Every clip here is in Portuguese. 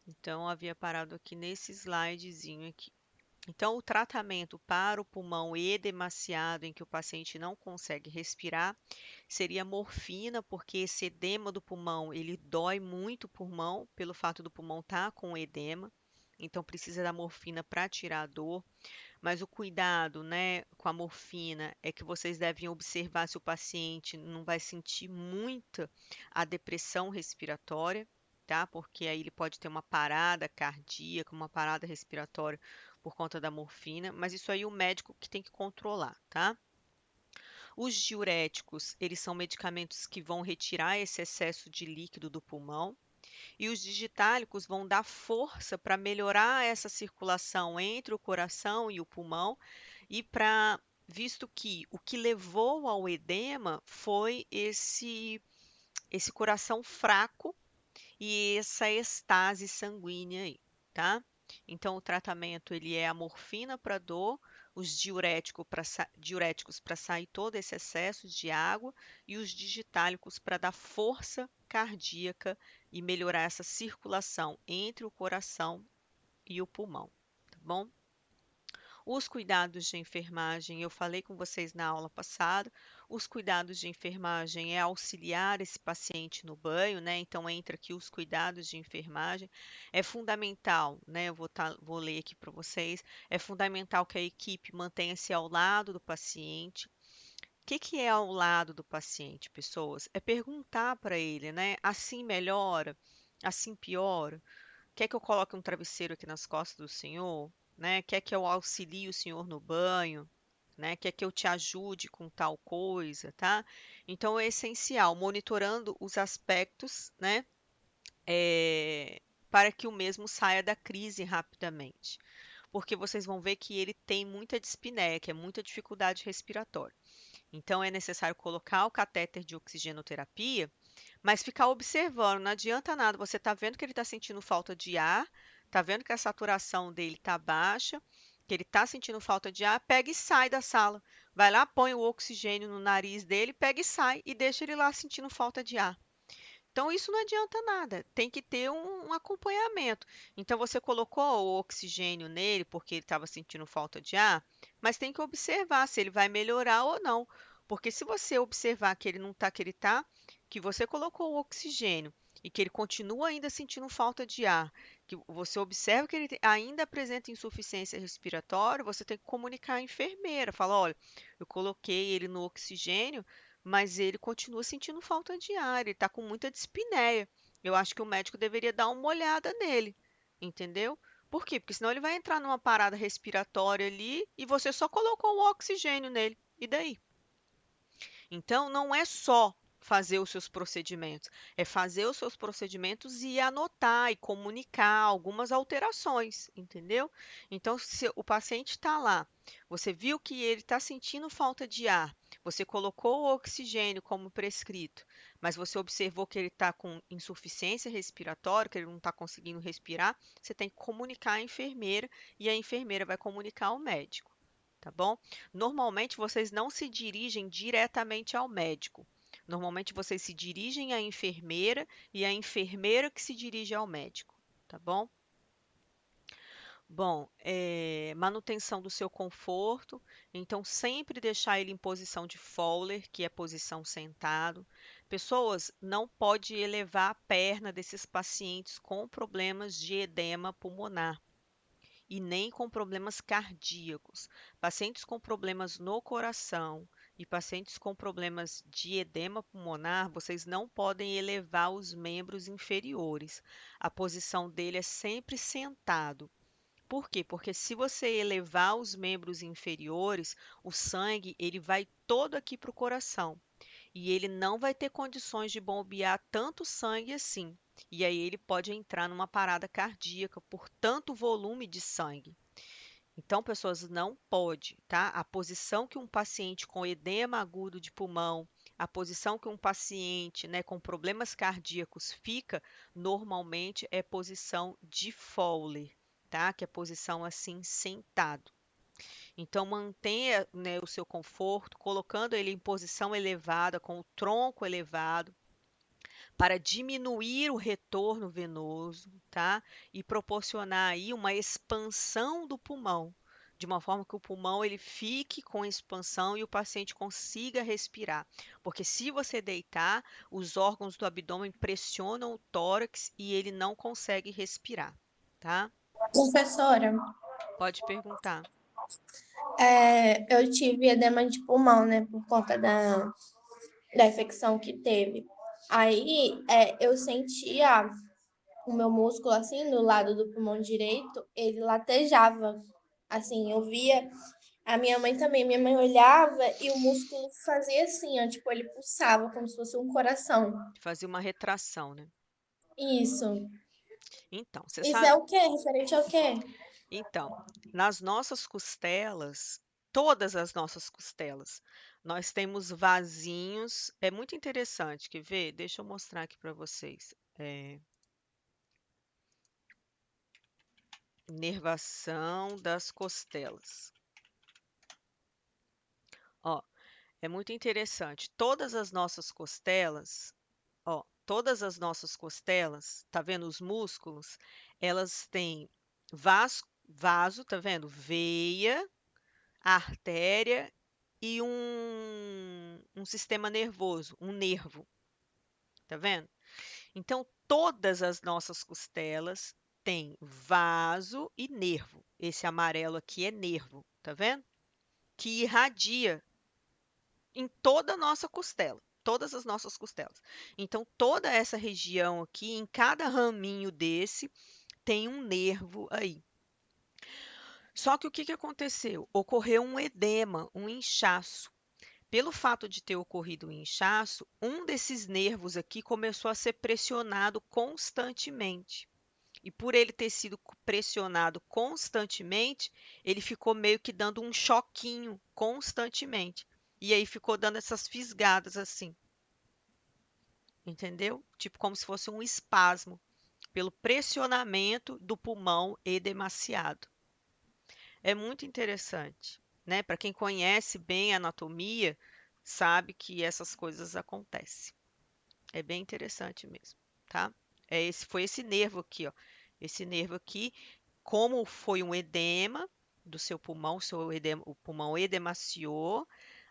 Então, eu havia parado aqui nesse slidezinho aqui. Então, o tratamento para o pulmão edemaciado, em que o paciente não consegue respirar, seria morfina, porque esse edema do pulmão, ele dói muito o pulmão, pelo fato do pulmão estar com edema. Então, precisa da morfina para tirar a dor. Mas o cuidado, né, com a morfina é que vocês devem observar se o paciente não vai sentir muita a depressão respiratória, tá? Porque aí ele pode ter uma parada cardíaca, uma parada respiratória por conta da morfina, mas isso aí o médico que tem que controlar, tá? Os diuréticos, eles são medicamentos que vão retirar esse excesso de líquido do pulmão, e os digitálicos vão dar força para melhorar essa circulação entre o coração e o pulmão e para visto que o que levou ao edema foi esse coração fraco e essa estase sanguínea aí, tá? Então o tratamento ele é a morfina para dor, os diuréticos para sair todo esse excesso de água e os digitálicos para dar força cardíaca e melhorar essa circulação entre o coração e o pulmão, tá bom? Os cuidados de enfermagem, eu falei com vocês na aula passada, os cuidados de enfermagem é auxiliar esse paciente no banho, né? Então entra aqui os cuidados de enfermagem. É fundamental, né? Vou ler aqui para vocês. É fundamental que a equipe mantenha-se ao lado do paciente. O que é ao lado do paciente, pessoas? É perguntar para ele, né? Assim melhora? Assim piora? Quer que eu coloque um travesseiro aqui nas costas do senhor? Né? Quer que eu auxilie o senhor no banho? Né? Quer que eu te ajude com tal coisa, tá? Então é essencial, monitorando os aspectos, né? Para que o mesmo saia da crise rapidamente. Porque vocês vão ver que ele tem muita dispneia, que é muita dificuldade respiratória. Então é necessário colocar o catéter de oxigenoterapia, mas ficar observando, não adianta nada. Você está vendo que ele está sentindo falta de ar, está vendo que a saturação dele está baixa, que ele está sentindo falta de ar, pega e sai da sala. Vai lá, põe o oxigênio no nariz dele, pega e sai e deixa ele lá sentindo falta de ar. Então, isso não adianta nada, tem que ter um acompanhamento. Então, você colocou o oxigênio nele porque ele estava sentindo falta de ar, mas tem que observar se ele vai melhorar ou não. Porque se você observar que ele não está, que você colocou o oxigênio e que ele continua ainda sentindo falta de ar, que você observa que ele ainda apresenta insuficiência respiratória, você tem que comunicar à enfermeira, falar, olha, eu coloquei ele no oxigênio, mas ele continua sentindo falta de ar, ele está com muita dispneia. Eu acho que o médico deveria dar uma olhada nele, entendeu? Por quê? Porque senão ele vai entrar numa parada respiratória ali e você só colocou o oxigênio nele. E daí? Então, não é só fazer os seus procedimentos, é fazer os seus procedimentos e anotar e comunicar algumas alterações, entendeu? Então, se o paciente está lá, você viu que ele está sentindo falta de ar, você colocou o oxigênio como prescrito, mas você observou que ele está com insuficiência respiratória, que ele não está conseguindo respirar, você tem que comunicar à enfermeira e a enfermeira vai comunicar ao médico, tá bom? Normalmente vocês não se dirigem diretamente ao médico. Normalmente vocês se dirigem à enfermeira e a enfermeira que se dirige ao médico, tá bom? Bom, manutenção do seu conforto, então sempre deixar ele em posição de Fowler, que é posição sentado. Pessoas, não pode elevar a perna desses pacientes com problemas de edema pulmonar e nem com problemas cardíacos. Pacientes com problemas no coração e pacientes com problemas de edema pulmonar, vocês não podem elevar os membros inferiores. A posição dele é sempre sentado. Por quê? Porque se você elevar os membros inferiores, o sangue ele vai todo aqui para o coração e ele não vai ter condições de bombear tanto sangue assim. E aí ele pode entrar numa parada cardíaca por tanto volume de sangue. Então, pessoas, não pode, tá? A posição que um paciente com edema agudo de pulmão, a posição que um paciente, né, com problemas cardíacos fica, normalmente é posição de Fowler, tá? Que é posição assim sentado. Então, mantenha, né, o seu conforto, colocando ele em posição elevada, com o tronco elevado, para diminuir o retorno venoso, tá? E proporcionar aí uma expansão do pulmão, de uma forma que o pulmão ele fique com expansão e o paciente consiga respirar. Porque se você deitar, os órgãos do abdômen pressionam o tórax e ele não consegue respirar, tá? Professora, Pode perguntar. eu tive edema de pulmão, né, por conta da infecção que teve. Aí, eu sentia o meu músculo, assim, do lado do pulmão direito, ele latejava. Assim, eu via. A minha mãe também. Minha mãe olhava e o músculo fazia assim, ó, tipo, ele pulsava como se fosse um coração. Fazia uma retração, né? Isso. Então, você Isso é sabe. o quê? Referente ao quê? Então, nas nossas costelas, todas as nossas costelas, nós temos vasinhos. É muito interessante, quer ver? Deixa eu mostrar aqui para vocês. Inervação das costelas. Ó, é muito interessante. Todas as nossas costelas, ó, todas as nossas costelas, tá vendo os músculos? Elas têm vaso, tá vendo? Veia, artéria e um sistema nervoso, um nervo, tá vendo? Então, todas as nossas costelas têm vaso e nervo. Esse amarelo aqui é nervo, tá vendo? Que irradia em toda a nossa costela, todas as nossas costelas. Então, toda essa região aqui, em cada raminho desse, tem um nervo aí. Só que o que que aconteceu? Ocorreu um edema, um inchaço. Pelo fato de ter ocorrido um inchaço, um desses nervos aqui começou a ser pressionado constantemente. E por ele ter sido pressionado constantemente, ele ficou meio que dando um choquinho constantemente. E aí ficou dando essas fisgadas assim, entendeu? Tipo como se fosse um espasmo pelo pressionamento do pulmão edemaciado. É muito interessante, né? Para quem conhece bem a anatomia, sabe que essas coisas acontecem. É bem interessante mesmo, tá? Foi esse nervo aqui, ó. Esse nervo aqui, como foi um edema do seu pulmão, o pulmão edemaciou,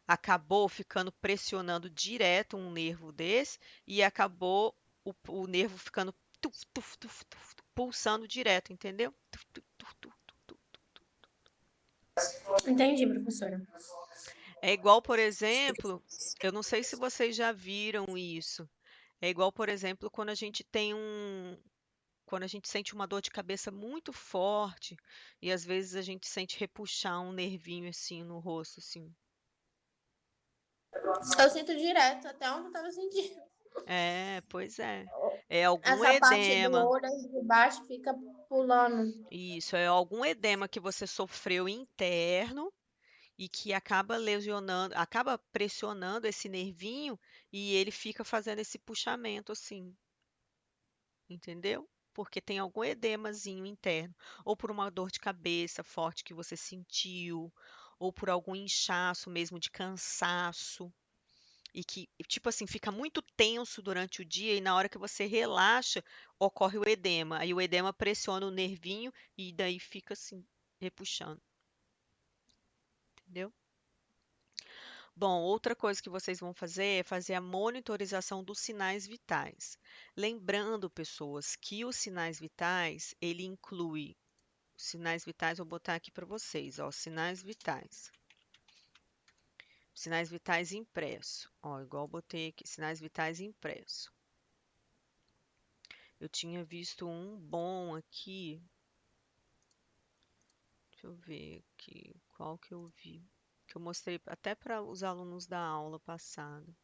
acabou ficando pressionando direto um nervo desse e acabou o nervo ficando pulsando direto, entendeu? Entendi, professora. É igual, por exemplo, eu não sei se vocês já viram isso. É igual, por exemplo, quando a gente sente uma dor de cabeça muito forte e às vezes a gente sente repuxar um nervinho assim no rosto, assim. Eu sinto direto, até onde eu tava sentindo. É, pois é. É algum Essa parte do edema. olho aí de baixo fica pulando. Isso, é algum edema que você sofreu interno e que acaba lesionando, acaba pressionando esse nervinho e ele fica fazendo esse puxamento assim, entendeu? Porque tem algum edemazinho interno, ou por uma dor de cabeça forte que você sentiu, ou por algum inchaço mesmo de cansaço, e que, tipo assim, fica muito tenso durante o dia e na hora que você relaxa, ocorre o edema. Aí o edema pressiona o nervinho e daí fica assim, repuxando, entendeu? Bom, outra coisa que vocês vão fazer é fazer a monitorização dos sinais vitais. Lembrando, pessoas, que os sinais vitais, ele inclui os sinais vitais, vou botar aqui para vocês, ó, sinais vitais. Sinais vitais impresso, ó, igual eu botei aqui, sinais vitais impresso. Eu tinha visto um bom aqui, deixa eu ver aqui, qual que eu vi, que eu mostrei até para os alunos da aula passada.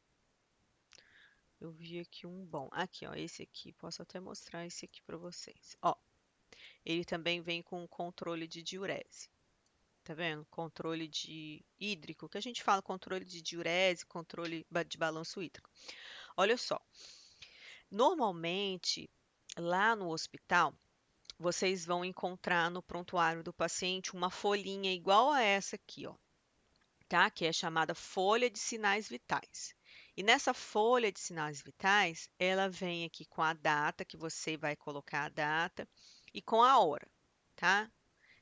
Eu vi aqui um bom. Aqui, ó, esse aqui. Posso até mostrar esse aqui para vocês. Ó, ele também vem com controle de diurese. Tá vendo? Controle de hídrico, que a gente fala controle de diurese, controle de balanço hídrico. Olha só. Normalmente, lá no hospital, vocês vão encontrar no prontuário do paciente uma folhinha igual a essa aqui, ó, tá? Que é chamada folha de sinais vitais. E nessa folha de sinais vitais, ela vem aqui com a data, que você vai colocar a data, e com a hora, tá?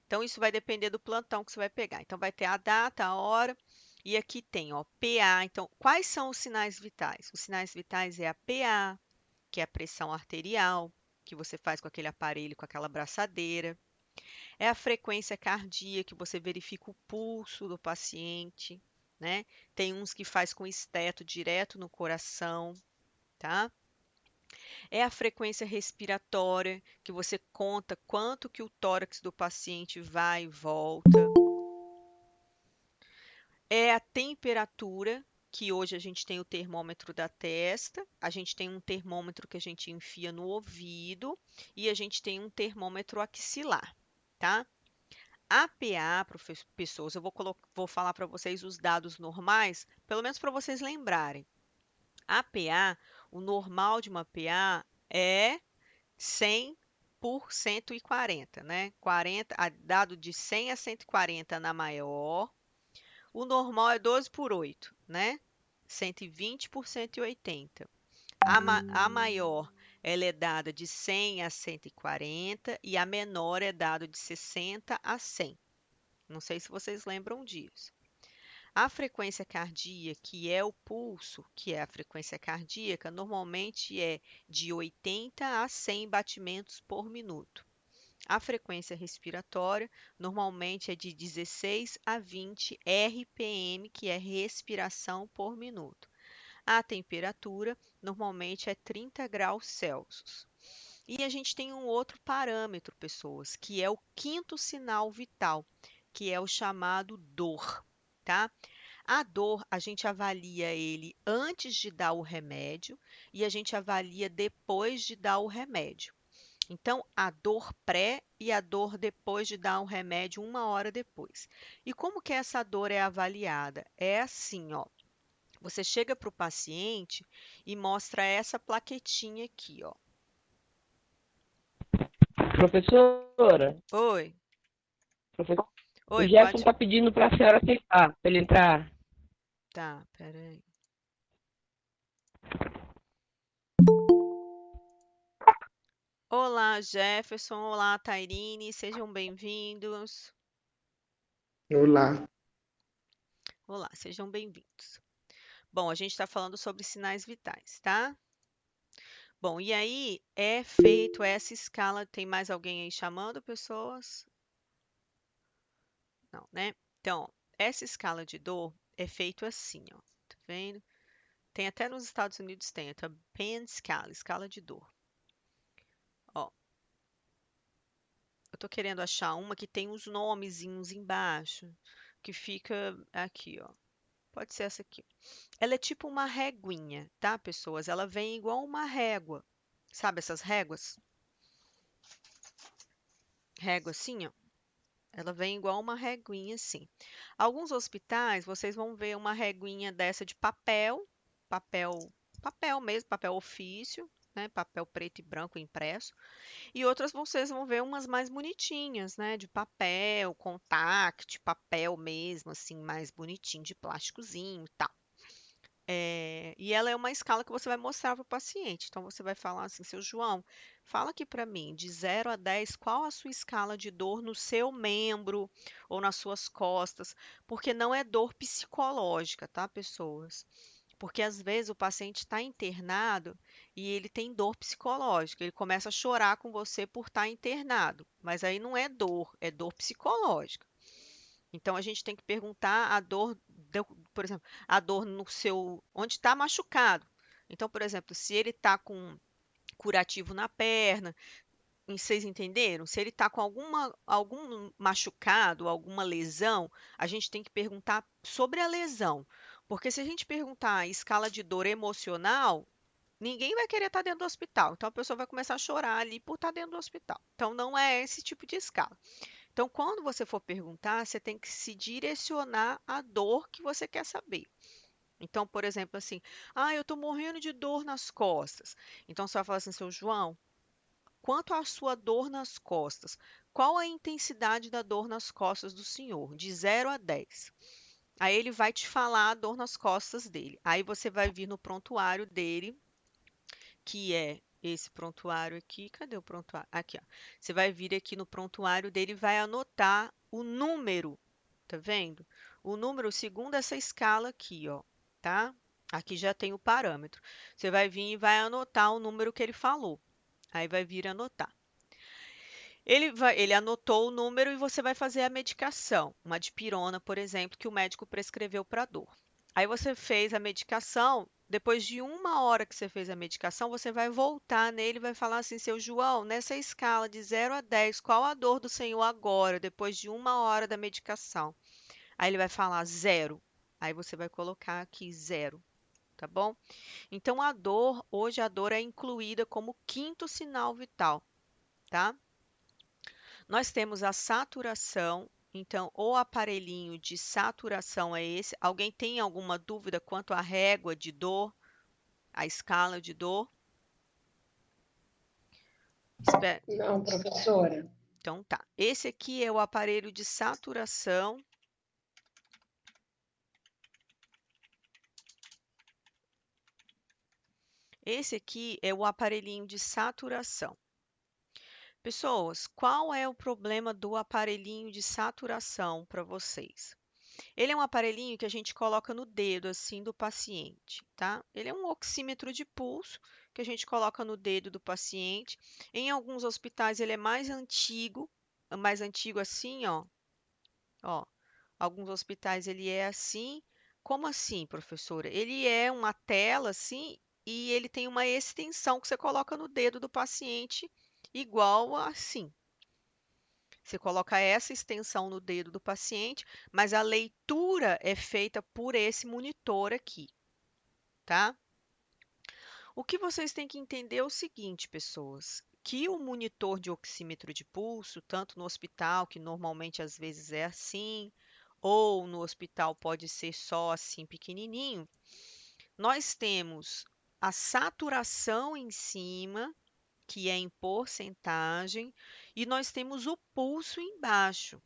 Então, isso vai depender do plantão que você vai pegar. Então, vai ter a data, a hora, e aqui tem, ó, PA. Então, quais são os sinais vitais? Os sinais vitais é a PA, que é a pressão arterial, que você faz com aquele aparelho, com aquela braçadeira. É a frequência cardíaca, que você verifica o pulso do paciente, né? Tem uns que faz com esteto direto no coração, tá? É a frequência respiratória, que você conta quanto que o tórax do paciente vai e volta. É a temperatura, que hoje a gente tem o termômetro da testa, a gente tem um termômetro que a gente enfia no ouvido e a gente tem um termômetro axilar, tá? A PA, pessoas, vou falar para vocês os dados normais, pelo menos para vocês lembrarem. A PA, o normal de uma PA é 100 por 140, né? 40, dado de 100 a 140 na maior. O normal é 12 por 8, né? 120 por 180. A maior ela é dada de 100 a 140 e a menor é dada de 60 a 100. Não sei se vocês lembram disso. A frequência cardíaca, que é o pulso, que é a frequência cardíaca, normalmente é de 80 a 100 batimentos por minuto. A frequência respiratória normalmente é de 16 a 20 RPM, que é respiração por minuto. A temperatura normalmente é 30 graus Celsius. E a gente tem um outro parâmetro, pessoas, que é o quinto sinal vital, que é o chamado dor, tá? A dor, a gente avalia ele antes de dar o remédio e a gente avalia depois de dar o remédio. Então, a dor pré e a dor depois de dar o remédio, uma hora depois. E como que essa dor é avaliada? É assim, ó. Você chega para o paciente e mostra essa plaquetinha aqui, ó. Professora, Oi, professor, o oi, Jefferson pode. está pedindo para a senhora aceitar, para ele entrar. Tá, peraí. Olá, Jefferson. Olá, Tairine. Sejam bem-vindos. Olá. Olá, sejam bem-vindos. Bom, a gente está falando sobre sinais vitais, tá? Bom, e aí é feito essa escala. Tem mais alguém aí chamando pessoas? Não, né? Então, essa escala de dor é feito assim, ó. Tá vendo? Tem até nos Estados Unidos tem, a Penn Scale, escala de dor. Ó, eu tô querendo achar uma que tem os nomezinhos embaixo, que fica aqui, ó. Pode ser essa aqui. Ela é tipo uma reguinha, tá, pessoas? Ela vem igual uma régua. Sabe essas réguas? Régua assim, ó. Ela vem igual uma reguinha assim. Alguns hospitais, vocês vão ver uma reguinha dessa de papel, papel, papel mesmo, papel ofício, né? Papel preto e branco impresso. E outras vocês vão ver umas mais bonitinhas, né? De papel, contact, papel mesmo, assim, mais bonitinho, de plásticozinho e tal. E ela é uma escala que você vai mostrar para o paciente. Então, você vai falar assim, seu João, fala aqui para mim, de 0 a 10, qual a sua escala de dor no seu membro ou nas suas costas? Porque não é dor psicológica, tá, pessoas? Porque às vezes o paciente está internado e ele tem dor psicológica. Ele começa a chorar com você por estar internado, mas aí não é dor psicológica. Então a gente tem que perguntar a dor, por exemplo, a dor no seu, onde está machucado. Então, por exemplo, se ele está com curativo na perna, vocês entenderam? Se ele está com algum machucado, alguma lesão, a gente tem que perguntar sobre a lesão. Porque se a gente perguntar a escala de dor emocional, ninguém vai querer estar dentro do hospital. Então a pessoa vai começar a chorar ali por estar dentro do hospital. Então não é esse tipo de escala. Então, quando você for perguntar, você tem que se direcionar à dor que você quer saber. Então, por exemplo, assim, eu estou morrendo de dor nas costas. Então, você vai falar assim, seu João, quanto à sua dor nas costas, qual a intensidade da dor nas costas do senhor? De 0 a 10. Aí ele vai te falar a dor nas costas dele. Aí você vai vir no prontuário dele, que é esse prontuário aqui. Cadê o prontuário? Aqui, ó. Você vai vir aqui no prontuário dele e vai anotar o número, tá vendo? O número segundo essa escala aqui, ó, tá? Aqui já tem o parâmetro. Você vai vir e vai anotar o número que ele falou. Aí vai vir anotar. Ele anotou o número e você vai fazer a medicação, uma dipirona, por exemplo, que o médico prescreveu para dor. Aí você fez a medicação, depois de 1 hora que você fez a medicação, você vai voltar nele e vai falar assim, seu João, nessa escala de 0 a 10, qual a dor do senhor agora, depois de 1 hora da medicação? Aí ele vai falar 0. Aí você vai colocar aqui 0, tá bom? Então hoje a dor é incluída como quinto sinal vital, tá? Nós temos a saturação, então o aparelhinho de saturação é esse. Alguém tem alguma dúvida quanto à régua de dor, a escala de dor? Não, professora. Então tá. Esse aqui é o aparelho de saturação. Esse aqui é o aparelhinho de saturação. Pessoas, qual é o problema do aparelhinho de saturação para vocês? Ele é um aparelhinho que a gente coloca no dedo assim do paciente, tá? Ele é um oxímetro de pulso que a gente coloca no dedo do paciente. Em alguns hospitais ele é mais antigo assim, ó. Ó, alguns hospitais ele é assim. Como assim, professora? Ele é uma tela assim e ele tem uma extensão que você coloca no dedo do paciente igual assim. Você coloca essa extensão no dedo do paciente, mas a leitura é feita por esse monitor aqui, tá? O que vocês têm que entender é o seguinte, pessoas, que o monitor de oxímetro de pulso, tanto no hospital, que normalmente às vezes é assim, ou no hospital pode ser só assim pequenininho, nós temos a saturação em cima, que é em porcentagem, e nós temos o pulso embaixo.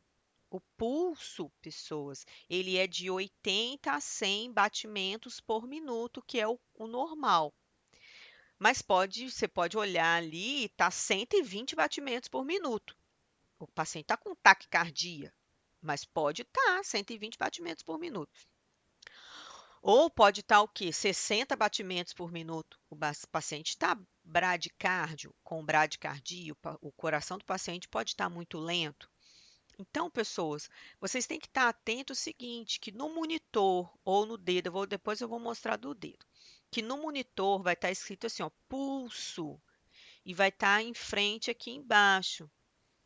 O pulso, pessoas, ele é de 80 a 100 batimentos por minuto, que é o normal. Mas você pode olhar ali e tá 120 batimentos por minuto. O paciente está com taquicardia, mas pode estar 120 batimentos por minuto. Ou pode estar o quê? 60 batimentos por minuto. O paciente está bradicárdio, com bradicardia, o coração do paciente pode estar muito lento. Então, pessoas, vocês têm que estar atentos ao seguinte, que no monitor ou no dedo, depois eu vou mostrar do dedo, que no monitor vai estar escrito assim, ó, pulso, e vai estar em frente aqui embaixo,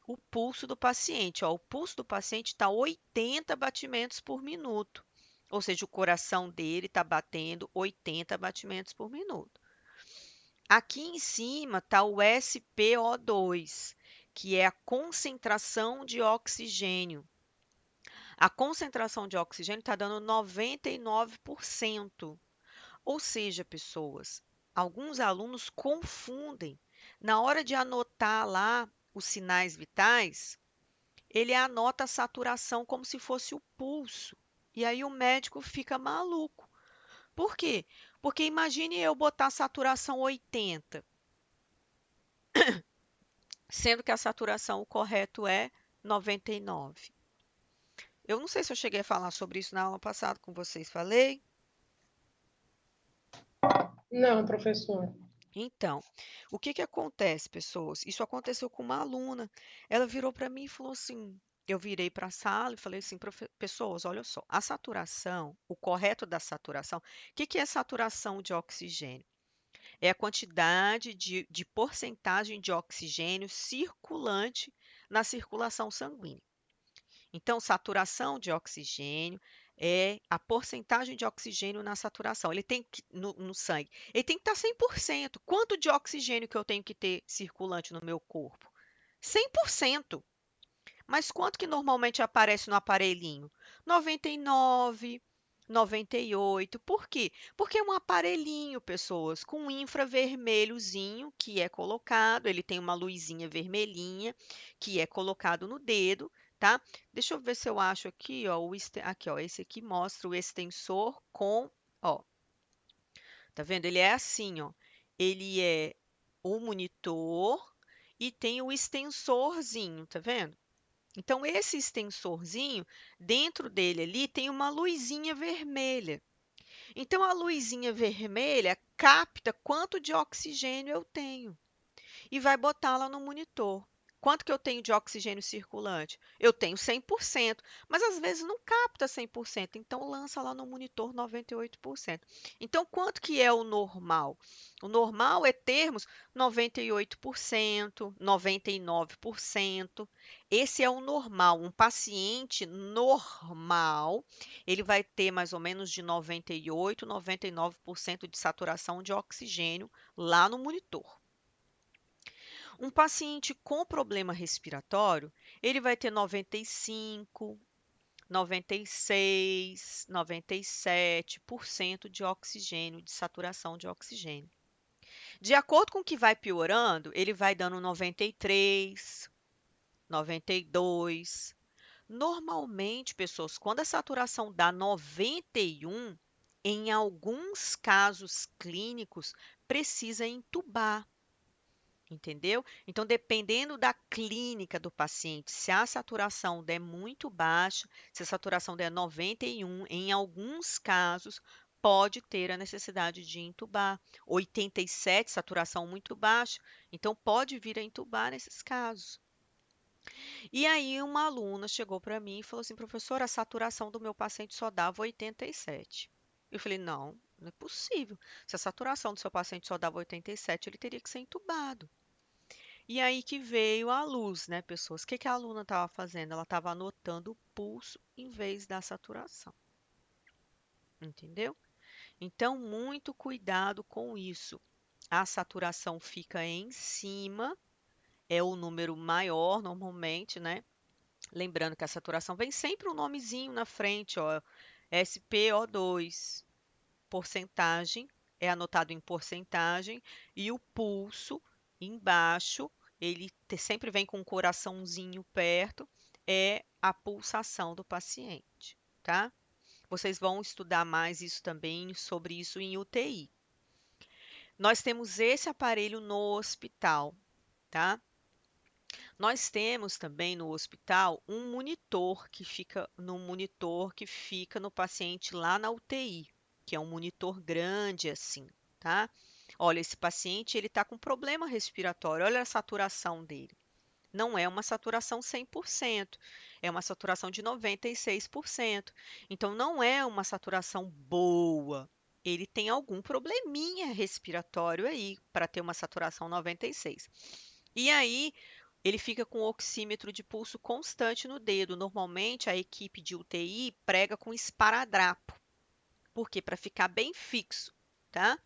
o pulso do paciente. Ó, o pulso do paciente está 80 batimentos por minuto, ou seja, o coração dele está batendo 80 batimentos por minuto. Aqui em cima está o SpO2, que é a concentração de oxigênio. A concentração de oxigênio está dando 99%. Ou seja, pessoas, alguns alunos confundem. Na hora de anotar lá os sinais vitais, ele anota a saturação como se fosse o pulso. E aí o médico fica maluco. Por quê? Porque imagine eu botar a saturação 80, sendo que a saturação, o correto é 99. Eu não sei se eu cheguei a falar sobre isso na aula passada com vocês. Falei? Não, professora. Então, o que que acontece, pessoas? Isso aconteceu com uma aluna. Ela virou para mim e falou assim: eu virei para a sala e falei assim, pessoas, olha só, a saturação, o correto da saturação, o que que é saturação de oxigênio? É a quantidade de porcentagem de oxigênio circulante na circulação sanguínea. Então, saturação de oxigênio é a porcentagem de oxigênio na saturação. Ele tem que, no sangue. Ele tem que estar 100%. Quanto de oxigênio que eu tenho que ter circulante no meu corpo? 100%. Mas quanto que normalmente aparece no aparelhinho? 99, 98. Por quê? Porque é um aparelhinho, pessoas, com um infravermelhozinho que é colocado, ele tem uma luzinha vermelhinha que é colocado no dedo, tá? Deixa eu ver se eu acho aqui, ó, aqui, ó, esse aqui mostra o extensor com, ó, tá vendo? Ele é assim, ó, ele é o monitor e tem o extensorzinho, tá vendo? Então, esse extensorzinho, dentro dele ali, tem uma luzinha vermelha. Então, a luzinha vermelha capta quanto de oxigênio eu tenho e vai botá-la no monitor. Quanto que eu tenho de oxigênio circulante? Eu tenho 100%, mas às vezes não capta 100%, então lança lá no monitor 98%. Então, quanto que é o normal? O normal é termos 98%, 99%. Esse é o normal. Um paciente normal, ele vai ter mais ou menos de 98, 99% de saturação de oxigênio lá no monitor. Um paciente com problema respiratório, ele vai ter 95, 96, 97% de oxigênio, de saturação de oxigênio. De acordo com o que vai piorando, ele vai dando 93, 92. Normalmente, pessoas, quando a saturação dá 91, em alguns casos clínicos, precisa entubar. Entendeu? Então, dependendo da clínica do paciente, se a saturação der muito baixa, se a saturação der 91, em alguns casos, pode ter a necessidade de entubar. 87, saturação muito baixa, então pode vir a entubar nesses casos. E aí, uma aluna chegou para mim e falou assim: professora, a saturação do meu paciente só dava 87. Eu falei: não, não é possível. Se a saturação do seu paciente só dava 87, ele teria que ser entubado. E aí que veio a luz, né, pessoas? O que que a aluna estava fazendo? Ela estava anotando o pulso em vez da saturação. Entendeu? Então, muito cuidado com isso. A saturação fica em cima, é o número maior normalmente, né? Lembrando que a saturação vem sempre um nomezinho na frente, ó, SpO2, porcentagem, é anotado em porcentagem, e o pulso embaixo, ele sempre vem com um coraçãozinho perto, é a pulsação do paciente, tá? Vocês vão estudar mais isso também, sobre isso em UTI. Nós temos esse aparelho no hospital, tá? Nós temos também no hospital um monitor que fica no paciente lá na UTI, que é um monitor grande assim, tá? Olha, esse paciente ele está com problema respiratório, olha a saturação dele. Não é uma saturação 100%, é uma saturação de 96%. Então, não é uma saturação boa. Ele tem algum probleminha respiratório aí para ter uma saturação 96. E aí, ele fica com o oxímetro de pulso constante no dedo. Normalmente, a equipe de UTI prega com esparadrapo. Por quê? Para ficar bem fixo, tá?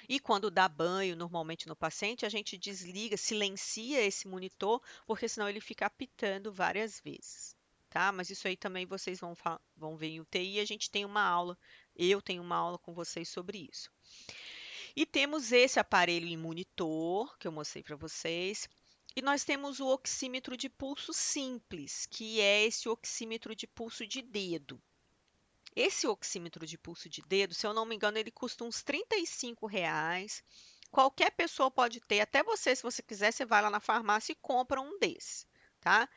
E quando dá banho, normalmente no paciente, a gente desliga, silencia esse monitor, porque senão ele fica apitando várias vezes, tá? Mas isso aí também vocês vão ver em UTI, a gente tem uma aula, eu tenho uma aula com vocês sobre isso. E temos esse aparelho em monitor, que eu mostrei para vocês, e nós temos o oxímetro de pulso simples, que é esse oxímetro de pulso de dedo. Esse oxímetro de pulso de dedo, se eu não me engano, ele custa uns R$ 35. Qualquer pessoa pode ter, até você, se você quiser, você vai lá na farmácia e compra um desse, tá?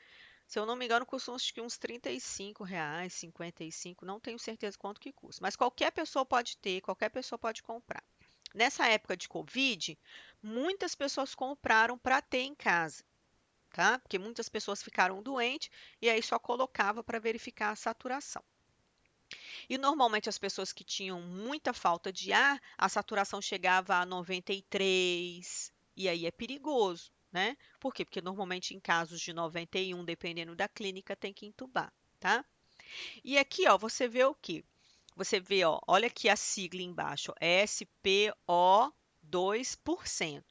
Se eu não me engano, custa acho que uns R$ 35, 55, não tenho certeza quanto que custa. Mas qualquer pessoa pode ter, qualquer pessoa pode comprar. Nessa época de Covid, muitas pessoas compraram para ter em casa, tá? Porque muitas pessoas ficaram doentes e aí só colocava para verificar a saturação. E normalmente as pessoas que tinham muita falta de ar, a saturação chegava a 93, e aí é perigoso, né? Por quê? Porque normalmente em casos de 91, dependendo da clínica, tem que entubar, tá? E aqui, ó, você vê o quê? Você vê, ó, olha aqui a sigla embaixo, SpO2%.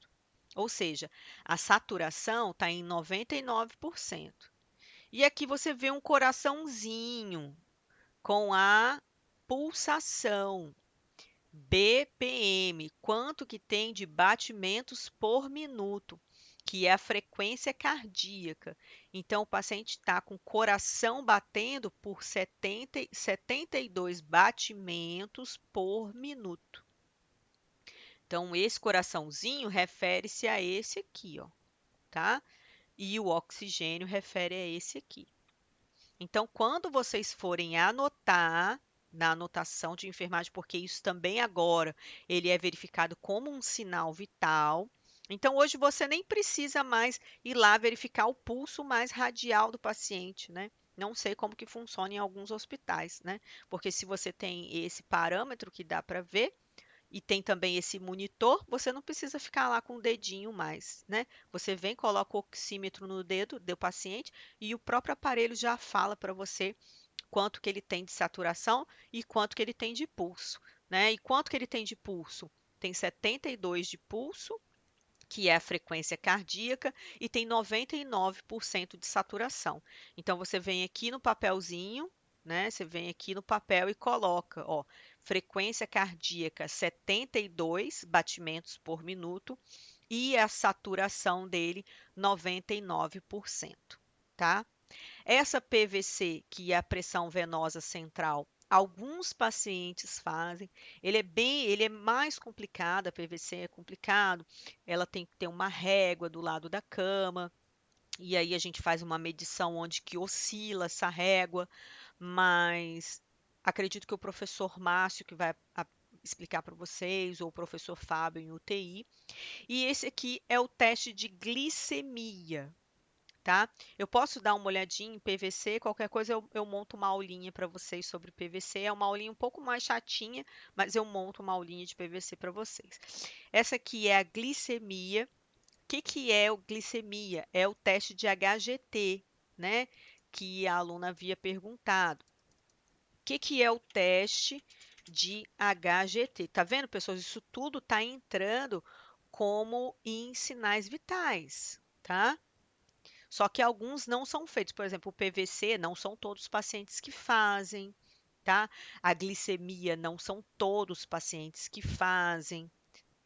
Ou seja, a saturação está em 99%. E aqui você vê um coraçãozinho com a pulsação, BPM, quanto que tem de batimentos por minuto. que é a frequência cardíaca. Então, o paciente está com o coração batendo por 72 batimentos por minuto. Então, esse coraçãozinho refere-se a esse aqui, ó, tá? E o oxigênio refere a esse aqui. Então, quando vocês forem anotar na anotação de enfermagem, porque isso também agora ele é verificado como um sinal vital. Então, hoje você nem precisa mais ir lá verificar o pulso mais radial do paciente, né? Não sei como que funciona em alguns hospitais, né? Porque se você tem esse parâmetro que dá para ver, e tem também esse monitor, você não precisa ficar lá com o dedinho mais, né? Você vem, coloca o oxímetro no dedo do paciente e o próprio aparelho já fala para você quanto que ele tem de saturação e quanto que ele tem de pulso, né? E quanto que ele tem de pulso? Tem 72 de pulso, que é a frequência cardíaca, e tem 99% de saturação. Então, você vem aqui no papelzinho, né? Você vem aqui no papel e coloca, ó, frequência cardíaca 72 batimentos por minuto e a saturação dele 99%, tá? Essa PVC, que é a pressão venosa central, alguns pacientes fazem. Ele é mais complicado, a PVC é complicado. Ela tem que ter uma régua do lado da cama. E aí a gente faz uma medição onde que oscila essa régua, mas acredito que o professor Márcio que vai explicar para vocês, ou o professor Fábio em UTI. E esse aqui é o teste de glicemia, tá? Eu posso dar uma olhadinha em PVC, qualquer coisa eu monto uma aulinha para vocês sobre PVC. É uma aulinha um pouco mais chatinha, mas eu monto uma aulinha de PVC para vocês. Essa aqui é a glicemia. O que que é o glicemia? É o teste de HGT, né? Que a aluna havia perguntado. O que que é o teste de HGT? Tá vendo, pessoas? Isso tudo está entrando como em sinais vitais, tá? Só que alguns não são feitos. Por exemplo, o PVC não são todos os pacientes que fazem, tá? A glicemia não são todos os pacientes que fazem,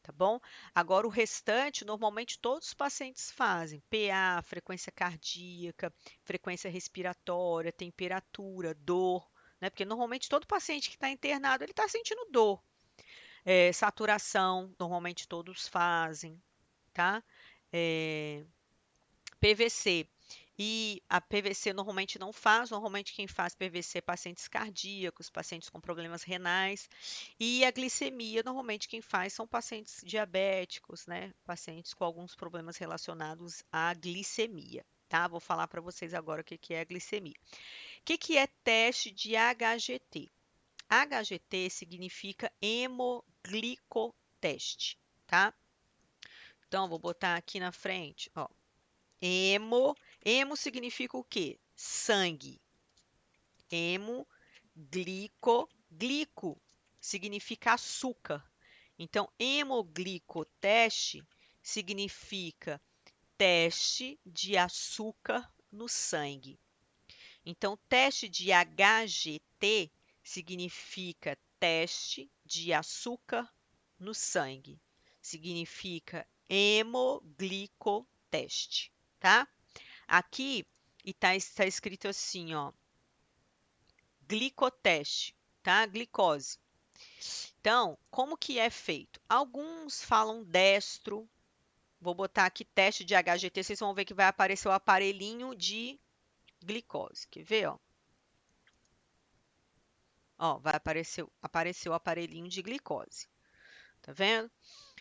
tá bom? Agora, o restante, normalmente todos os pacientes fazem. PA, frequência cardíaca, frequência respiratória, temperatura, dor, né? Porque normalmente todo paciente que está internado, ele está sentindo dor. Saturação, normalmente todos fazem, tá? PVC. E a PVC normalmente não faz, normalmente quem faz PVC é pacientes cardíacos, pacientes com problemas renais. E a glicemia, normalmente quem faz são pacientes diabéticos, né? Pacientes com alguns problemas relacionados à glicemia, tá? Vou falar para vocês agora o que que é a glicemia. O que que é teste de HGT? HGT significa hemoglicoteste, tá? Então, vou botar aqui na frente, ó. Hemo significa o quê? Sangue. Glico significa açúcar. Então, hemoglicoteste significa teste de açúcar no sangue. Então, teste de HGT significa teste de açúcar no sangue. Significa hemoglicoteste, tá? Aqui está escrito assim, ó, glicoteste, tá? Glicose. Então, como que é feito? Alguns falam destro. Vou botar aqui teste de HGT, vocês vão ver que vai aparecer o aparelhinho de glicose. Quer ver, ó? Ó, vai aparecer o aparelhinho de glicose. Tá vendo?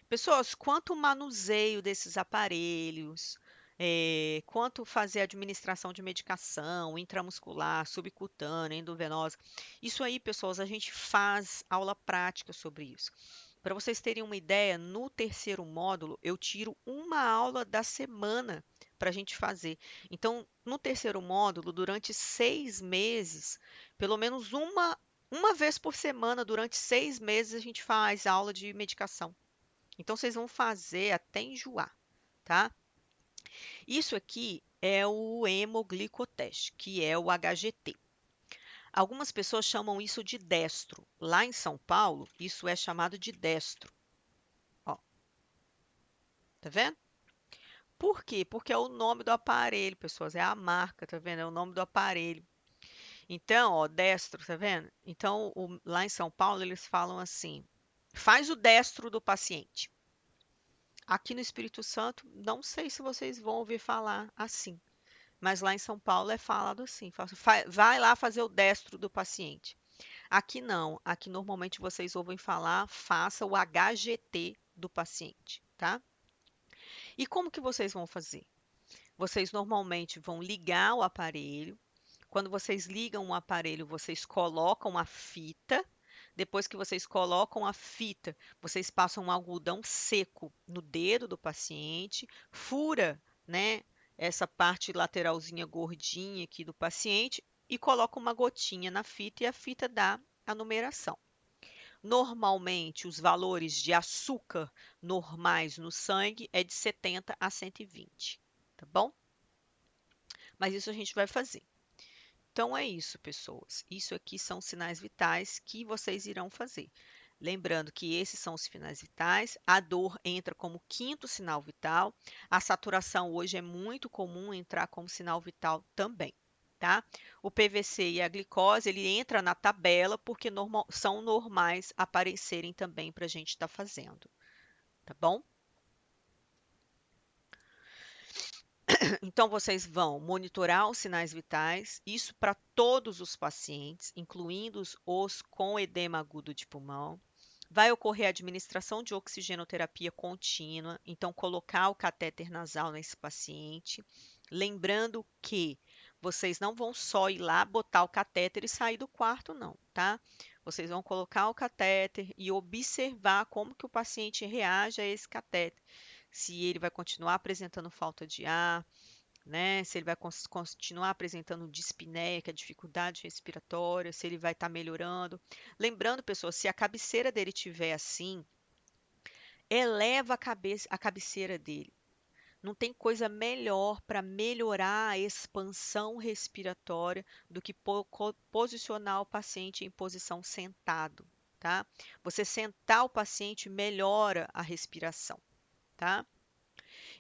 Pessoas, quanto o manuseio desses aparelhos, quanto fazer a administração de medicação intramuscular, subcutânea, endovenosa, isso aí, pessoas, a gente faz aula prática sobre isso. Para vocês terem uma ideia, no terceiro módulo eu tiro uma aula da semana para a gente fazer. Então, no terceiro módulo, durante 6 meses, pelo menos uma vez por semana, durante 6 meses, a gente faz aula de medicação. Então, vocês vão fazer até enjoar, tá? Isso aqui é o hemoglicoteste, que é o HGT. Algumas pessoas chamam isso de destro. Lá em São Paulo, isso é chamado de destro. Ó, tá vendo? Por quê? Porque é o nome do aparelho, pessoas, é a marca, tá vendo? É o nome do aparelho. Então, ó, destro, tá vendo? Então, lá em São Paulo, eles falam assim: faz o destro do paciente. Aqui no Espírito Santo, não sei se vocês vão ouvir falar assim, mas lá em São Paulo é falado assim: vai lá fazer o destro do paciente. Aqui não, aqui normalmente vocês ouvem falar: faça o HGT do paciente, tá? E como que vocês vão fazer? Vocês normalmente vão ligar o aparelho. Quando vocês ligam o aparelho, vocês colocam a fita. Depois que vocês colocam a fita, vocês passam um algodão seco no dedo do paciente, fura, né, essa parte lateralzinha gordinha aqui do paciente e coloca uma gotinha na fita e a fita dá a numeração. Normalmente, os valores de açúcar normais no sangue é de 70 a 120, tá bom? Mas isso a gente vai fazer. Então é isso, pessoas. Isso aqui são sinais vitais que vocês irão fazer. Lembrando que esses são os sinais vitais, a dor entra como quinto sinal vital, a saturação hoje é muito comum entrar como sinal vital também, tá? O PVC e a glicose, ele entra na tabela porque são normais aparecerem também para a gente estar fazendo, tá bom? Então, vocês vão monitorar os sinais vitais, isso para todos os pacientes, incluindo os com edema agudo de pulmão. Vai ocorrer a administração de oxigenoterapia contínua, então colocar o catéter nasal nesse paciente. Lembrando que vocês não vão só ir lá, botar o catéter e sair do quarto, não, tá? Vocês vão colocar o catéter e observar como que o paciente reage a esse catéter. Se ele vai continuar apresentando falta de ar, né? Se ele vai continuar apresentando dispneia, que é dificuldade respiratória, se ele vai estar melhorando. Lembrando, pessoal, se a cabeceira dele tiver assim, eleva a cabeceira dele. Não tem coisa melhor para melhorar a expansão respiratória do que posicionar o paciente em posição sentado, tá? Você sentar o paciente melhora a respiração, tá?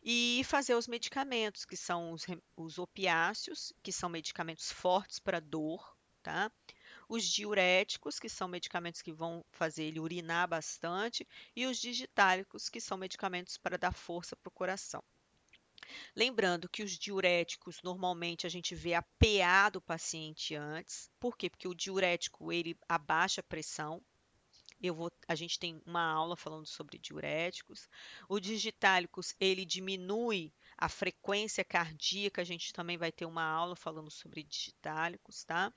E fazer os medicamentos, que são os opiáceos, que são medicamentos fortes para dor, tá? Os diuréticos, que são medicamentos que vão fazer ele urinar bastante, e os digitálicos, que são medicamentos para dar força para o coração. Lembrando que os diuréticos, normalmente a gente vê a PA do paciente antes. Por quê? Porque o diurético, ele abaixa a pressão. A gente tem uma aula falando sobre diuréticos. O digitálicos, ele diminui a frequência cardíaca, a gente também vai ter uma aula falando sobre digitálicos, tá?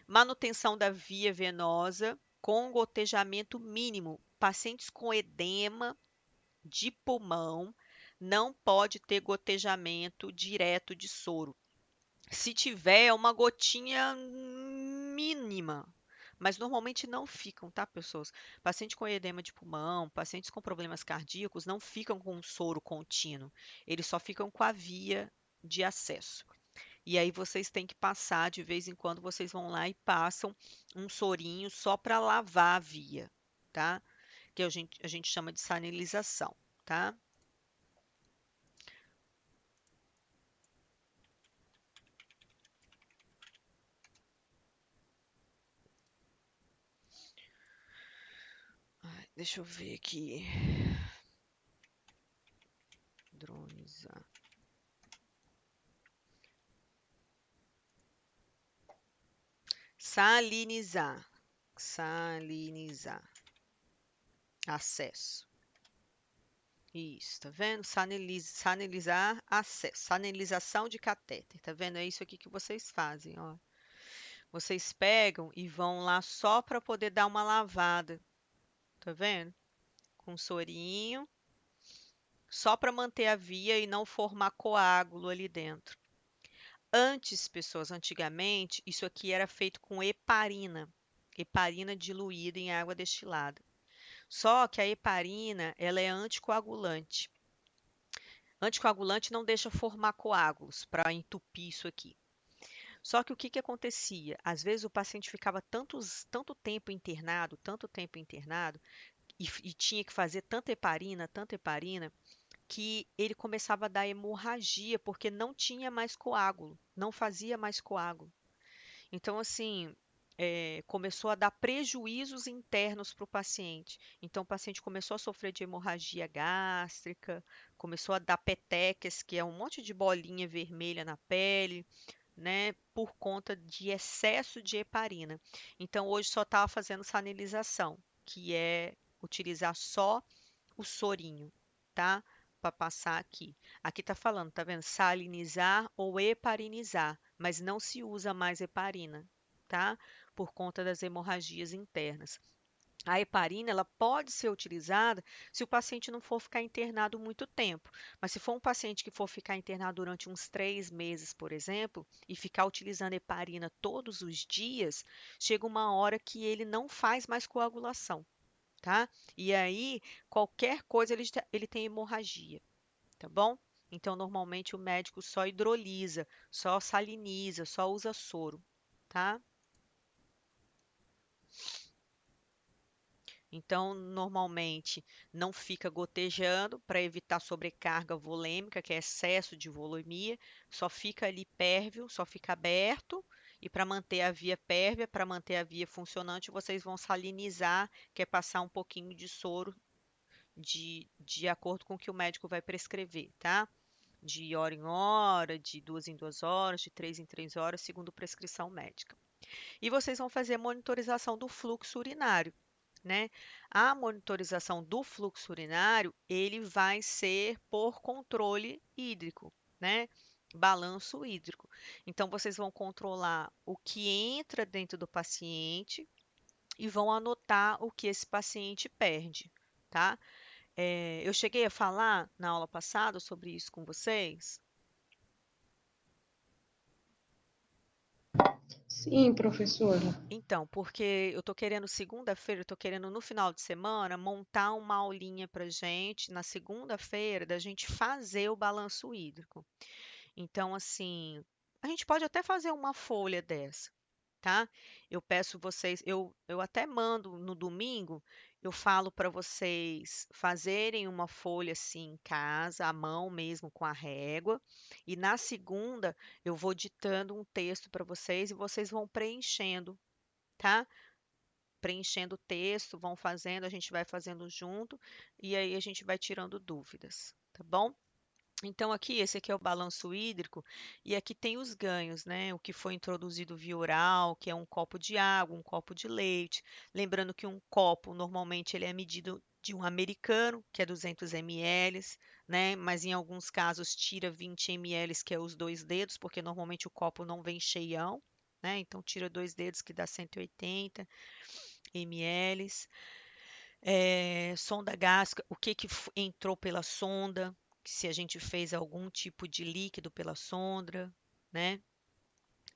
Manutenção da via venosa com gotejamento mínimo. Pacientes com edema de pulmão não pode ter gotejamento direto de soro. Se tiver, é uma gotinha mínima, mas normalmente não ficam, tá, pessoas? Paciente com edema de pulmão, pacientes com problemas cardíacos não ficam com soro contínuo, eles só ficam com a via de acesso. E aí vocês têm que passar, de vez em quando, vocês vão lá e passam um sorinho só para lavar a via, tá? Que a gente chama de sanilização, tá? Ai, deixa eu ver aqui. Dronizar. Salinizar. Salinizar. Acesso. Isso, tá vendo? Sanilizar acesso. Sanilização de catéter. Tá vendo? É isso aqui que vocês fazem, ó. Vocês pegam e vão lá só para poder dar uma lavada. Tá vendo? Com sorinho. Só para manter a via e não formar coágulo ali dentro. Antes, pessoas, antigamente, isso aqui era feito com heparina. Heparina diluída em água destilada. Só que a heparina, ela é anticoagulante. Anticoagulante não deixa formar coágulos para entupir isso aqui. Só que o que acontecia? Às vezes o paciente ficava tanto tempo internado, e tinha que fazer tanta heparina, que ele começava a dar hemorragia, porque não tinha mais coágulo, não fazia mais coágulo. Então, assim, começou a dar prejuízos internos para o paciente. Então, o paciente começou a sofrer de hemorragia gástrica, começou a dar petequias, que é um monte de bolinha vermelha na pele, né, por conta de excesso de heparina. Então, hoje só estava fazendo salinização, que é utilizar só o sorinho, tá? Para passar aqui. Aqui tá falando, tá vendo? Salinizar ou heparinizar, mas não se usa mais heparina, tá? Por conta das hemorragias internas. A heparina, ela pode ser utilizada se o paciente não for ficar internado muito tempo. Mas se for um paciente que for ficar internado durante uns 3 meses, por exemplo, e ficar utilizando heparina todos os dias, chega uma hora que ele não faz mais coagulação, tá? E aí, qualquer coisa ele tem hemorragia, tá bom? Então, normalmente o médico só hidrolisa, só saliniza, só usa soro, tá? Então, normalmente não fica gotejando para evitar sobrecarga volêmica, que é excesso de volemia, só fica ali pérvio, só fica aberto. E para manter a via pérvia, para manter a via funcionante, vocês vão salinizar, que é passar um pouquinho de soro de acordo com o que o médico vai prescrever, tá? De hora em hora, de 2 em 2 horas, de 3 em 3 horas, segundo prescrição médica. E vocês vão fazer a monitorização do fluxo urinário, né? A monitorização do fluxo urinário, ele vai ser por controle hídrico, né? Balanço hídrico. Então, vocês vão controlar o que entra dentro do paciente e vão anotar o que esse paciente perde, tá? Eu cheguei a falar na aula passada sobre isso com vocês? Sim, professora. Então, porque eu tô querendo segunda-feira, eu tô querendo no final de semana montar uma aulinha pra gente, na segunda-feira, da gente fazer o balanço hídrico. Então, assim, a gente pode até fazer uma folha dessa, tá? Eu peço vocês, eu até mando no domingo, eu falo para vocês fazerem uma folha assim em casa, à mão mesmo, com a régua, e na segunda eu vou ditando um texto para vocês e vocês vão preenchendo, tá? Preenchendo o texto, vão fazendo, a gente vai fazendo junto, e aí a gente vai tirando dúvidas, tá bom? Então, aqui, esse aqui é o balanço hídrico, e aqui tem os ganhos, né? O que foi introduzido via oral, que é um copo de água, um copo de leite. Lembrando que um copo, normalmente, ele é medido de um americano, que é 200 ml, né? Mas em alguns casos tira 20 ml, que é os 2 dedos, porque normalmente o copo não vem cheião, né? Então, tira 2 dedos, que dá 180 ml. Sonda gástrica, o que que entrou pela sonda, se a gente fez algum tipo de líquido pela sonda, né?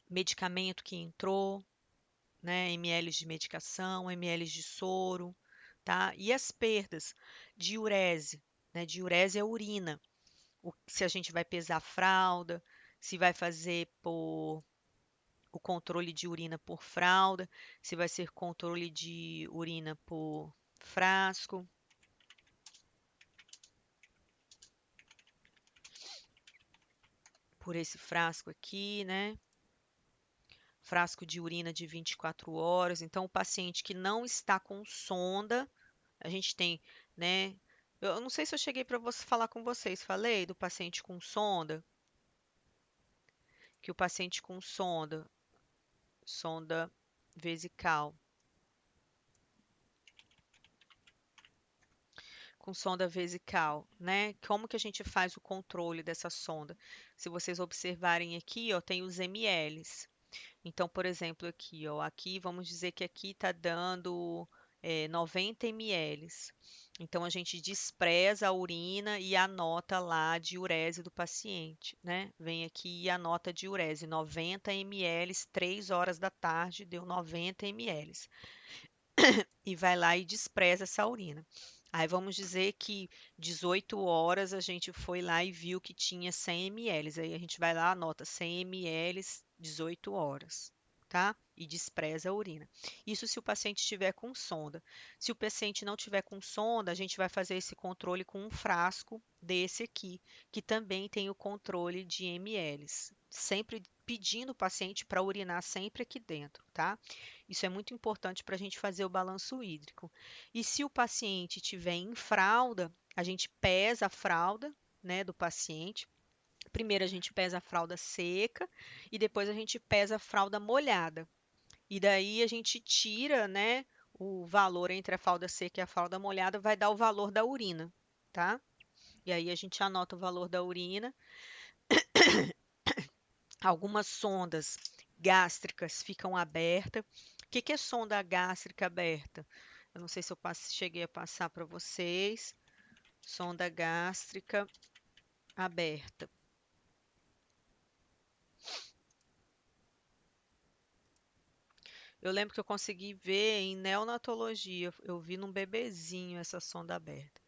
Medicamento que entrou, né? ml de medicação, ml de soro, tá? E as perdas de diurese, né? Diurese é urina. Se a gente vai pesar a fralda, se vai fazer por o controle de urina por fralda, se vai ser controle de urina por frasco. Por esse frasco aqui, né? Frasco de urina de 24 horas. Então, o paciente que não está com sonda, a gente tem, né? Eu não sei se eu cheguei para você falar com vocês, falei do paciente com sonda, que o paciente com sonda, sonda vesical, com sonda vesical, né? Como que a gente faz o controle dessa sonda? Se vocês observarem aqui, ó, tem os mLs. Então, por exemplo, aqui, ó, aqui vamos dizer que aqui está dando 90 ml. Então, a gente despreza a urina e anota lá a diurese do paciente, né? Vem aqui e anota a diurese, 90 ml, 3 horas da tarde, deu 90 ml. E vai lá e despreza essa urina. Aí vamos dizer que 18 horas a gente foi lá e viu que tinha 100 ml. Aí a gente vai lá, anota 100 ml, 18 horas. tá? E despreza a urina. Isso se o paciente estiver com sonda. Se o paciente não tiver com sonda, a gente vai fazer esse controle com um frasco desse aqui, que também tem o controle de ml. Sempre pedindo o paciente para urinar sempre aqui dentro, tá? Isso é muito importante para a gente fazer o balanço hídrico. E se o paciente tiver em fralda, a gente pesa a fralda, né, do paciente. Primeiro a gente pesa a fralda seca e depois a gente pesa a fralda molhada. E daí a gente tira, né, o valor entre a fralda seca e a fralda molhada, vai dar o valor da urina, tá? E aí a gente anota o valor da urina. Algumas sondas gástricas ficam abertas. O que que é sonda gástrica aberta? Eu não sei se eu cheguei a passar para vocês. Sonda gástrica aberta. Eu lembro que eu consegui ver em neonatologia, eu vi num bebezinho essa sonda aberta.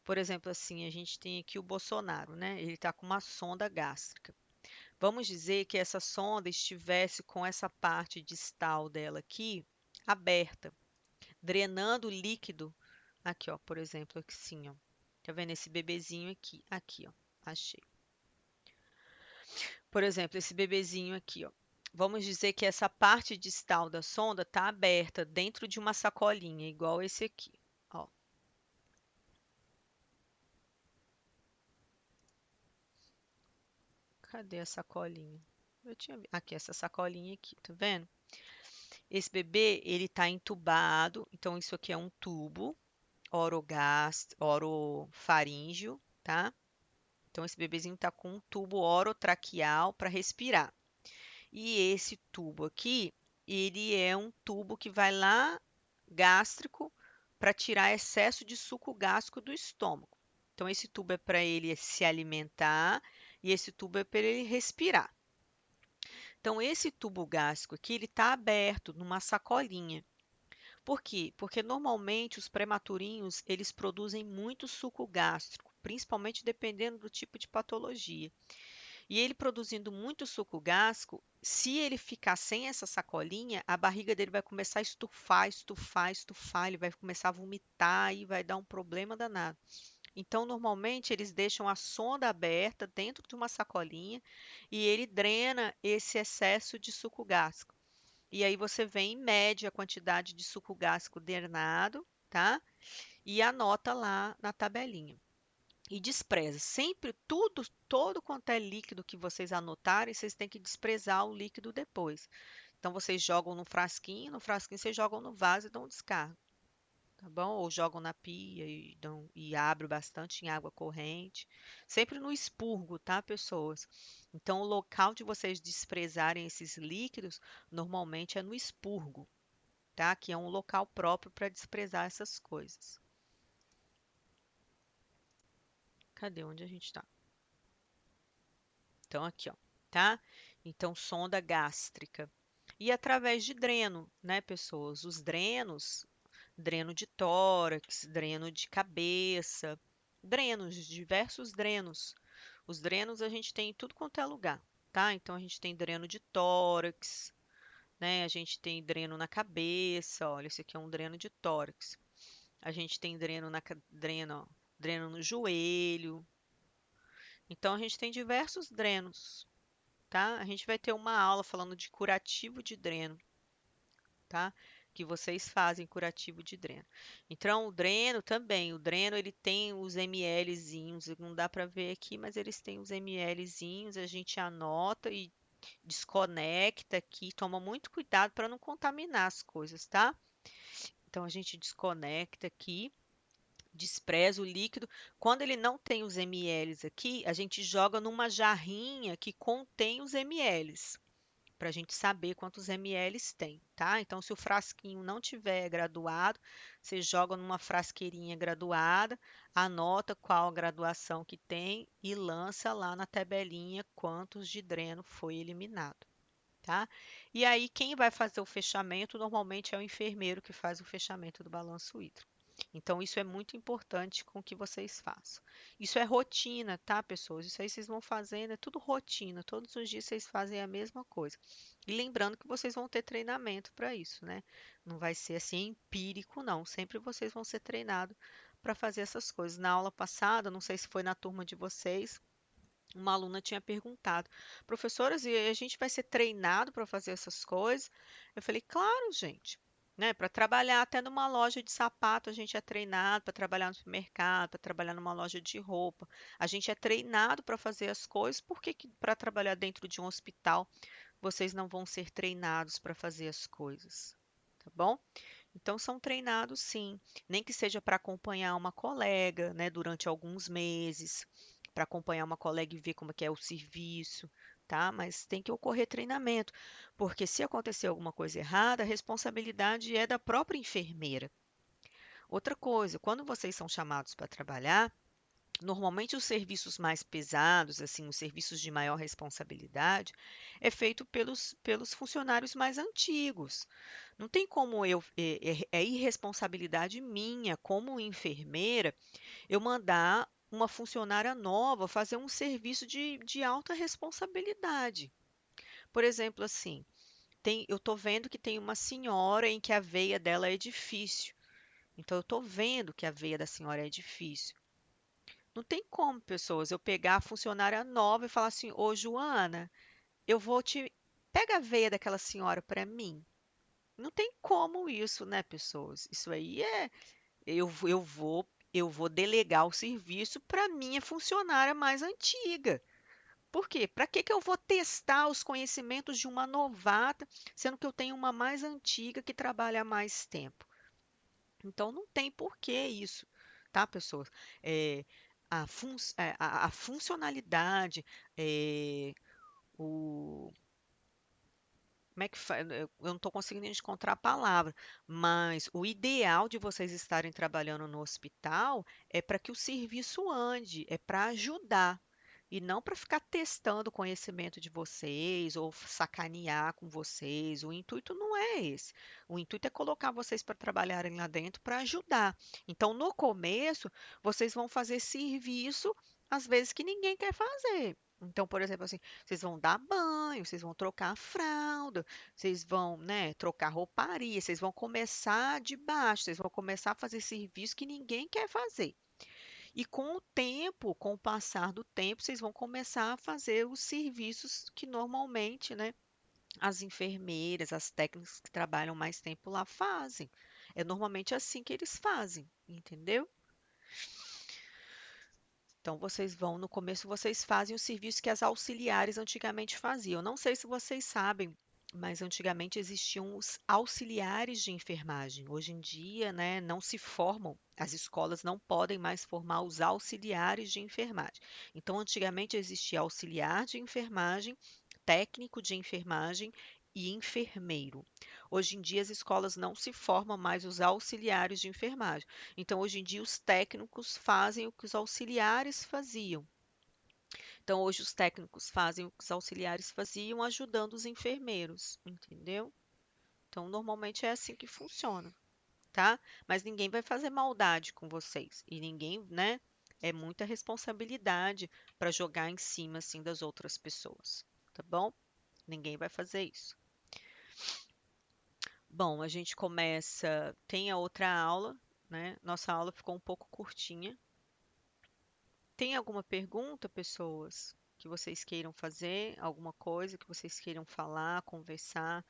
Por exemplo, assim, a gente tem aqui o Bolsonaro, né? Ele está com uma sonda gástrica. Vamos dizer que essa sonda estivesse com essa parte distal dela aqui aberta, drenando o líquido. Aqui, ó, por exemplo, aqui sim, ó. Tá vendo esse bebezinho aqui? Aqui, ó. Achei. Por exemplo, esse bebezinho aqui, ó. Vamos dizer que essa parte distal da sonda está aberta dentro de uma sacolinha, igual esse aqui, ó. Cadê a sacolinha? Eu tinha aqui essa sacolinha aqui, tá vendo? Esse bebê, ele tá entubado, então isso aqui é um tubo orofaríngeo, tá? Então esse bebezinho tá com um tubo orotraqueal para respirar. E esse tubo aqui, ele é um tubo que vai lá gástrico para tirar excesso de suco gástrico do estômago. Então esse tubo é para ele se alimentar e esse tubo é para ele respirar. Então esse tubo gástrico aqui, ele está aberto numa sacolinha. Por quê? Porque normalmente os prematurinhos, eles produzem muito suco gástrico, principalmente dependendo do tipo de patologia. E ele produzindo muito suco gástrico, se ele ficar sem essa sacolinha, a barriga dele vai começar a estufar, estufar, estufar, ele vai começar a vomitar e vai dar um problema danado. Então, normalmente, eles deixam a sonda aberta dentro de uma sacolinha e ele drena esse excesso de suco gástrico. E aí você vem e mede a quantidade de suco gástrico drenado, tá? E anota lá na tabelinha. E despreza. Sempre tudo, todo quanto é líquido que vocês anotarem, vocês têm que desprezar o líquido depois. Então vocês jogam no frasquinho vocês jogam no vaso e dão descarga, tá bom? Ou jogam na pia e abrem bastante em água corrente. Sempre no expurgo, tá, pessoas? Então o local de vocês desprezarem esses líquidos normalmente é no expurgo, tá? Que é um local próprio para desprezar essas coisas. Cadê onde a gente está? Então, aqui, ó, tá? Então, sonda gástrica. E através de dreno, né, pessoas? Os drenos, dreno de tórax, dreno de cabeça, drenos, diversos drenos. Os drenos a gente tem em tudo quanto é lugar, tá? Então, a gente tem dreno de tórax, né? A gente tem dreno na cabeça, olha, esse aqui é um dreno de tórax. A gente tem dreno no joelho. Então, a gente tem diversos drenos, tá? A gente vai ter uma aula falando de curativo de dreno, tá? Que vocês fazem curativo de dreno. Então, o dreno também, o dreno ele tem os mlzinhos, não dá para ver aqui, mas eles têm os mlzinhos, a gente anota e desconecta aqui, toma muito cuidado para não contaminar as coisas, tá? Então, a gente desconecta aqui, despreza o líquido. Quando ele não tem os mLs aqui, a gente joga numa jarrinha que contém os mLs, para a gente saber quantos mLs tem, tá? Então, se o frasquinho não tiver graduado, você joga numa frasqueirinha graduada, anota qual a graduação que tem e lança lá na tabelinha quantos de dreno foi eliminado, tá? E aí, quem vai fazer o fechamento normalmente é o enfermeiro que faz o fechamento do balanço hídrico. Então, isso é muito importante com que vocês façam. Isso é rotina, tá, pessoas? Isso aí vocês vão fazendo, é tudo rotina. Todos os dias vocês fazem a mesma coisa. E lembrando que vocês vão ter treinamento para isso, né? Não vai ser assim empírico, não. Sempre vocês vão ser treinados para fazer essas coisas. Na aula passada, não sei se foi na turma de vocês, uma aluna tinha perguntado, professoras, e a gente vai ser treinado para fazer essas coisas? Eu falei, claro, gente. Né, para trabalhar até numa loja de sapato, a gente é treinado para trabalhar no supermercado, para trabalhar numa loja de roupa. A gente é treinado para fazer as coisas, por que para trabalhar dentro de um hospital vocês não vão ser treinados para fazer as coisas? Tá bom? Então são treinados sim, nem que seja para acompanhar uma colega, né, durante alguns meses, para acompanhar uma colega e ver como é que é o serviço, tá? Mas tem que ocorrer treinamento, porque se acontecer alguma coisa errada, a responsabilidade é da própria enfermeira. Outra coisa, quando vocês são chamados para trabalhar, normalmente os serviços mais pesados, assim, os serviços de maior responsabilidade, é feito pelos funcionários mais antigos. Não tem como é irresponsabilidade minha, como enfermeira, eu mandar uma funcionária nova fazer um serviço de alta responsabilidade. Por exemplo, assim, eu estou vendo que tem uma senhora em que a veia dela é difícil. Então, eu estou vendo que a veia da senhora é difícil. Não tem como, pessoas, eu pegar a funcionária nova e falar assim, ô Joana, eu vou te. Pega a veia daquela senhora para mim. Não tem como isso, né, pessoas? Isso aí é. Eu vou delegar o serviço para minha funcionária mais antiga. Por quê? Para que que eu vou testar os conhecimentos de uma novata, sendo que eu tenho uma mais antiga que trabalha há mais tempo? Então não tem porquê isso, tá, pessoas? É, a funcionalidade, é, o, como é que eu não estou conseguindo encontrar a palavra, mas o ideal de vocês estarem trabalhando no hospital é para que o serviço ande, é para ajudar. E não para ficar testando o conhecimento de vocês ou sacanear com vocês. O intuito não é esse. O intuito é colocar vocês para trabalharem lá dentro para ajudar. Então, no começo, vocês vão fazer serviço às vezes que ninguém quer fazer. Então, por exemplo, assim, vocês vão dar banho, vocês vão trocar a fralda, vocês vão, né, trocar rouparia, vocês vão começar de baixo, vocês vão começar a fazer serviço que ninguém quer fazer. E com o tempo, com o passar do tempo, vocês vão começar a fazer os serviços que normalmente, né, as enfermeiras, as técnicas que trabalham mais tempo lá fazem. É normalmente assim que eles fazem, entendeu? Então, vocês vão, no começo, vocês fazem o serviço que as auxiliares antigamente faziam. Não sei se vocês sabem, mas antigamente existiam os auxiliares de enfermagem. Hoje em dia, né, não se formam, as escolas não podem mais formar os auxiliares de enfermagem. Então, antigamente existia auxiliar de enfermagem, técnico de enfermagem e enfermeiro. Hoje em dia, as escolas não se formam mais os auxiliares de enfermagem. Então, hoje em dia, os técnicos fazem o que os auxiliares faziam. Então, hoje, os técnicos fazem o que os auxiliares faziam, ajudando os enfermeiros, entendeu? Então, normalmente é assim que funciona, tá? Mas ninguém vai fazer maldade com vocês. E ninguém, né? É muita responsabilidade para jogar em cima, assim, das outras pessoas, tá bom? Ninguém vai fazer isso. Bom, a gente começa. Tem a outra aula, né? Nossa aula ficou um pouco curtinha. Tem alguma pergunta, pessoas, que vocês queiram fazer? Alguma coisa que vocês queiram falar, conversar?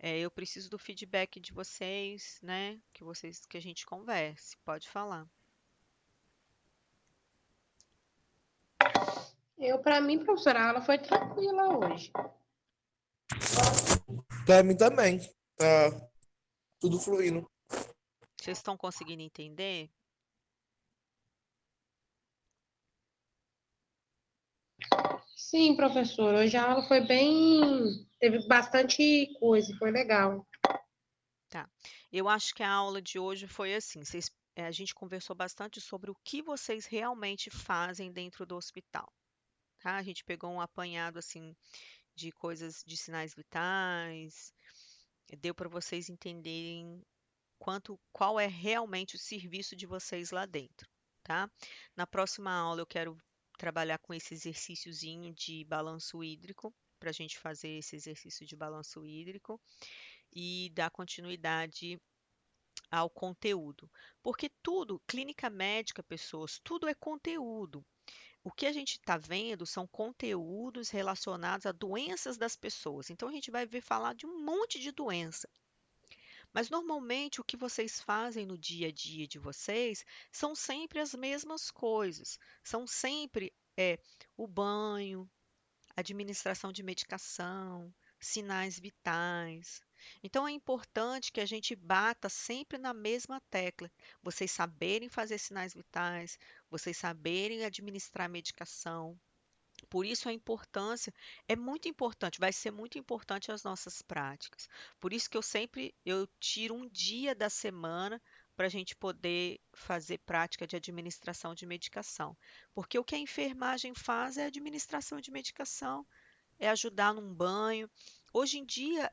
Eu preciso do feedback de vocês, né? Que a gente converse. Pode falar. Para mim, professora, a aula foi tranquila hoje. Pra mim também. Tá tudo fluindo. Vocês estão conseguindo entender? Sim, professora, hoje a aula foi bem. Teve bastante coisa, foi legal. Tá. Eu acho que a aula de hoje foi assim. A gente conversou bastante sobre o que vocês realmente fazem dentro do hospital. Tá? A gente pegou um apanhado assim de coisas de sinais vitais, deu para vocês entenderem qual é realmente o serviço de vocês lá dentro, tá? Na próxima aula eu quero trabalhar com esse exercíciozinho de balanço hídrico, para a gente fazer esse exercício de balanço hídrico e dar continuidade ao conteúdo. Porque tudo, clínica médica, pessoas, tudo é conteúdo. O que a gente está vendo são conteúdos relacionados a doenças das pessoas. Então a gente vai ver falar de um monte de doença. Mas normalmente o que vocês fazem no dia a dia de vocês são sempre as mesmas coisas. São sempre o banho, administração de medicação, sinais vitais. Então é importante que a gente bata sempre na mesma tecla. Vocês saberem fazer sinais vitais, vocês saberem administrar medicação. Por isso a importância é muito importante, vai ser muito importante as nossas práticas. Por isso que eu tiro um dia da semana para a gente poder fazer prática de administração de medicação. Porque o que a enfermagem faz é administração de medicação, é ajudar num banho. Hoje em dia,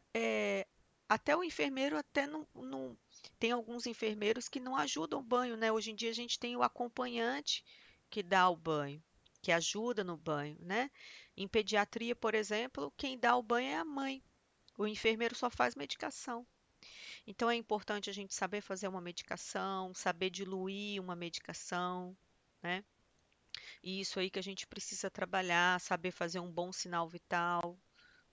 até o enfermeiro até não tem alguns enfermeiros que não ajudam o banho, né? Hoje em dia a gente tem o acompanhante que dá o banho, que ajuda no banho, né? Em pediatria, por exemplo, quem dá o banho é a mãe. O enfermeiro só faz medicação. Então é importante a gente saber fazer uma medicação, saber diluir uma medicação, né? E isso aí que a gente precisa trabalhar, saber fazer um bom sinal vital,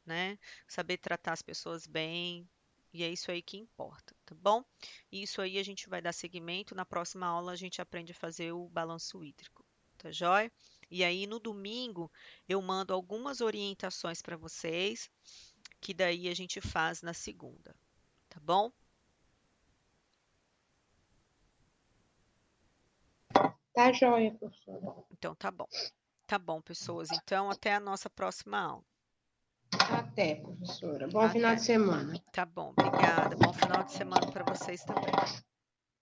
né? Saber tratar as pessoas bem. E é isso aí que importa, tá bom? E isso aí a gente vai dar seguimento. Na próxima aula a gente aprende a fazer o balanço hídrico, tá joia? E aí no domingo eu mando algumas orientações para vocês, que daí a gente faz na segunda, tá bom? Tá joia, professora. Então tá bom. Tá bom, pessoas. Então até a nossa próxima aula. Até, professora. Bom final Até. de semana. Tá bom, obrigada. Bom final de semana para vocês também.